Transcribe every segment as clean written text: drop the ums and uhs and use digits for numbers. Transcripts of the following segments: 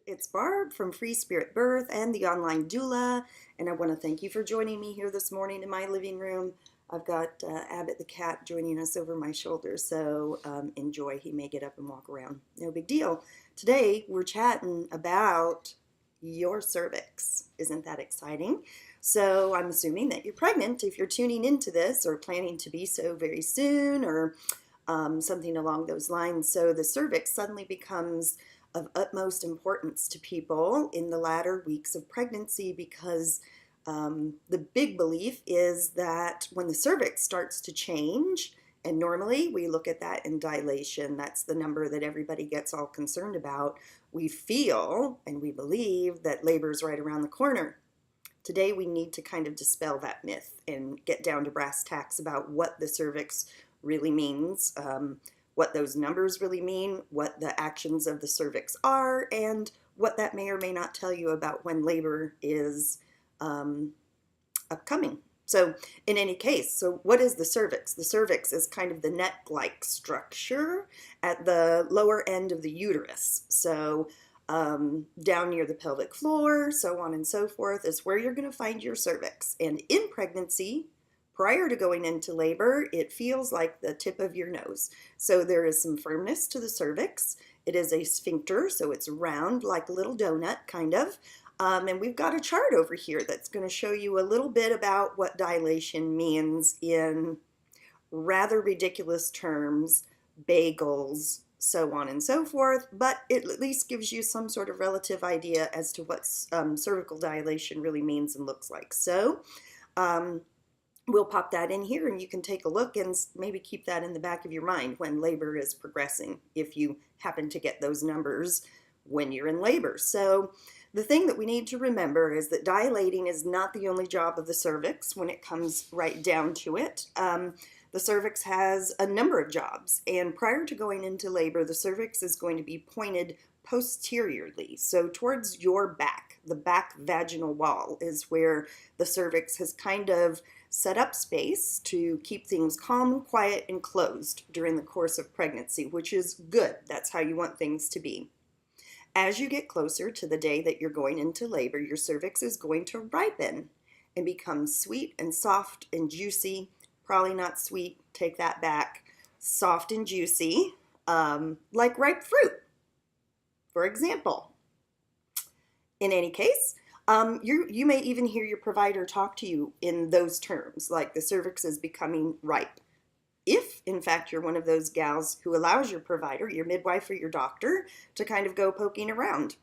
It's Barb from Free Spirit Birth and the online doula, and I want to thank you for joining me here this morning in my living room. I've got Abbott the cat joining us over my shoulder, so enjoy. He may get up and walk around. No big deal. Today we're chatting about your cervix. Isn't that exciting? So I'm assuming that you're pregnant if you're tuning into this or planning to be so very soon or something along those lines. So the cervix suddenly becomes of utmost importance to people in the latter weeks of pregnancy because the big belief is that when the cervix starts to change, and normally we look at that in dilation, that's the number that everybody gets all concerned about, we feel and we believe that labor is right around the corner. Today we need to kind of dispel that myth and get down to brass tacks about what the cervix really means, what those numbers really mean, what the actions of the cervix are, and what that may or may not tell you about when labor is upcoming. So in any case, so what is the cervix? The cervix is kind of the neck-like structure at the lower end of the uterus. So down near the pelvic floor, so on and so forth, is where you're going to find your cervix. And in pregnancy, prior to going into labor, it feels like the tip of your nose. So there is some firmness to the cervix. It is a sphincter, so it's round like a little donut, kind of. And we've got a chart over here that's going to show you a little bit about what dilation means in rather ridiculous terms, bagels, so on and so forth, but it at least gives you some sort of relative idea as to what cervical dilation really means and looks like. So we'll pop that in here and you can take a look and maybe keep that in the back of your mind when labor is progressing, if you happen to get those numbers when you're in labor. So the thing that we need to remember is that dilating is not the only job of the cervix when it comes right down to it. The cervix has a number of jobs, and prior to going into labor, the cervix is going to be pointed posteriorly, so towards your back. The back vaginal wall is where the cervix has kind of set up space to keep things calm, quiet, and closed during the course of pregnancy, which is good. That's how you want things to be. As you get closer to the day that you're going into labor, your cervix is going to ripen and become sweet and soft and juicy. Probably not sweet, take that back. Soft and juicy, like ripe fruit, for example. In any case, you may even hear your provider talk to you in those terms, like the cervix is becoming ripe. If, in fact, you're one of those gals who allows your provider, your midwife or your doctor, to kind of go poking around.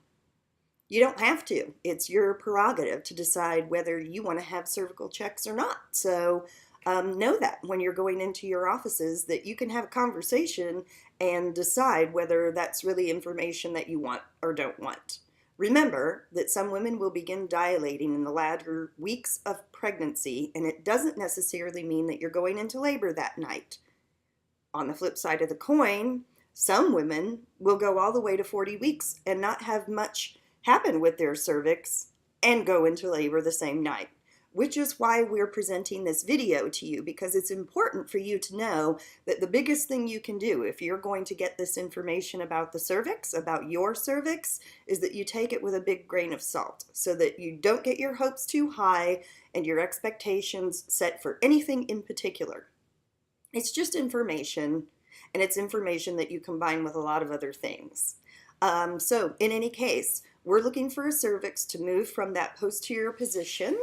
You don't have to. It's your prerogative to decide whether you want to have cervical checks or not. So know that when you're going into your offices that you can have a conversation and decide whether that's really information that you want or don't want. Remember that some women will begin dilating in the latter weeks of pregnancy, and it doesn't necessarily mean that you're going into labor that night. On the flip side of the coin, some women will go all the way to 40 weeks and not have much happen with their cervix and go into labor the same night, which is why we're presenting this video to you, because it's important for you to know that the biggest thing you can do if you're going to get this information about the cervix, about your cervix, is that you take it with a big grain of salt so that you don't get your hopes too high and your expectations set for anything in particular. It's just information, and it's information that you combine with a lot of other things. So in any case, we're looking for a cervix to move from that posterior position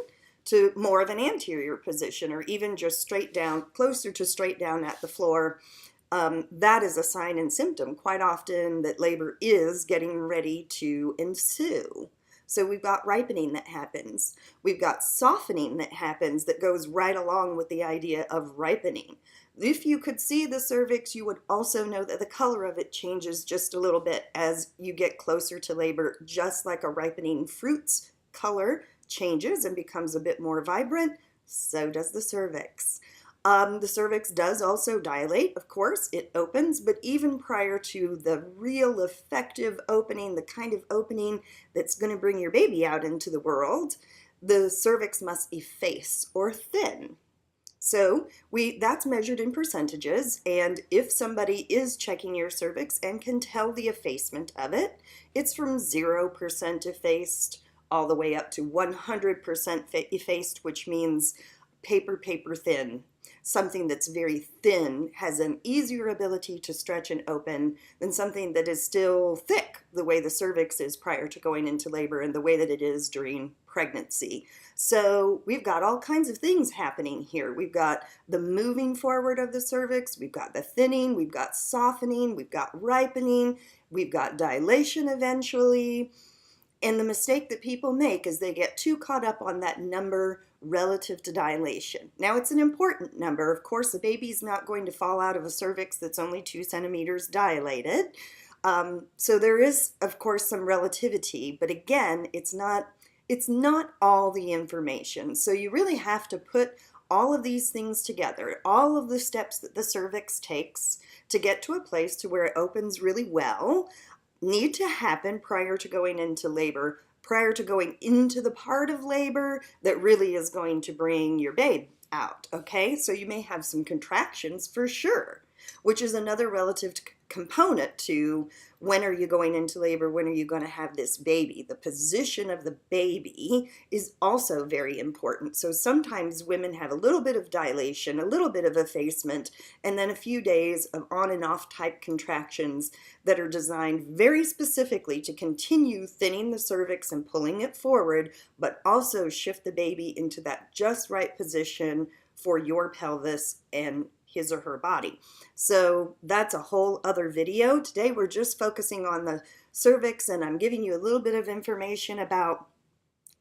to more of an anterior position, or even just straight down, closer to straight down at the floor. That is a sign and symptom quite often that labor is getting ready to ensue. So we've got ripening that happens. We've got softening that happens that goes right along with the idea of ripening. If you could see the cervix, you would also know that the color of it changes just a little bit as you get closer to labor, just like a ripening fruit's color changes and becomes a bit more vibrant, so does the cervix. The cervix does also dilate, of course, it opens, but even prior to the real effective opening, the kind of opening that's going to bring your baby out into the world, the cervix must efface or thin. So that's measured in percentages, and if somebody is checking your cervix and can tell the effacement of it, it's from 0% effaced all the way up to 100% effaced, which means paper thin. Something that's very thin has an easier ability to stretch and open than something that is still thick, the way the cervix is prior to going into labor and the way that it is during pregnancy. So we've got all kinds of things happening here. We've got the moving forward of the cervix, we've got the thinning, we've got softening, we've got ripening, we've got dilation eventually. And the mistake that people make is they get too caught up on that number relative to dilation. Now, it's an important number. Of course, a baby's not going to fall out of a cervix that's only 2 centimeters dilated. So there is, of course, some relativity, but again, it's not all the information. So you really have to put all of these things together, all of the steps that the cervix takes to get to a place to where it opens really well, need to happen prior to going into labor, prior to going into the part of labor that really is going to bring your babe out, okay? So you may have some contractions for sure, which is another relative component to when are you going into labor, when are you going to have this baby. The position of the baby is also very important. So sometimes women have a little bit of dilation, a little bit of effacement, and then a few days of on and off type contractions that are designed very specifically to continue thinning the cervix and pulling it forward, but also shift the baby into that just right position for your pelvis and his or her body. So that's a whole other video. Today we're just focusing on the cervix, and I'm giving you a little bit of information about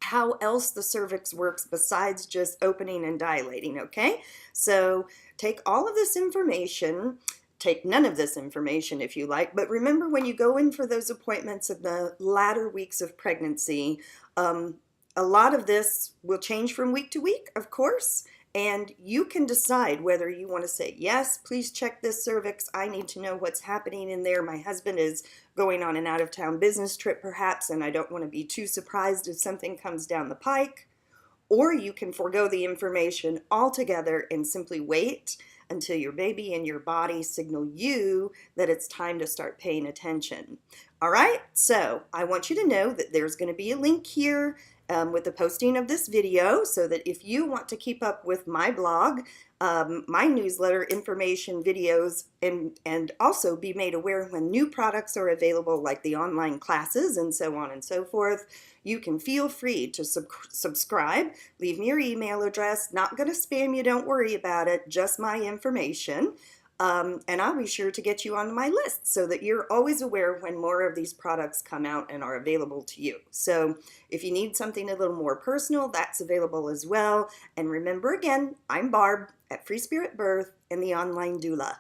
how else the cervix works besides just opening and dilating, okay? So take all of this information, take none of this information if you like, but remember when you go in for those appointments in the latter weeks of pregnancy, a lot of this will change from week to week, of course, and you can decide whether you want to say, yes, please check this cervix. I need to know what's happening in there. My husband is going on an out-of-town business trip perhaps, and I don't want to be too surprised if something comes down the pike. Or you can forego the information altogether and simply wait until your baby and your body signal you that it's time to start paying attention. All right, so I want you to know that there's going to be a link here with the posting of this video, so that if you want to keep up with my blog, my newsletter, information, videos, and also be made aware when new products are available, like the online classes and so on and so forth, you can feel free to subscribe. Leave me your email address. Not going to spam you, don't worry about it, just my information. And I'll be sure to get you on my list so that you're always aware when more of these products come out and are available to you. So if you need something a little more personal, that's available as well. And remember again, I'm Barb at Free Spirit Birth and the Online Doula.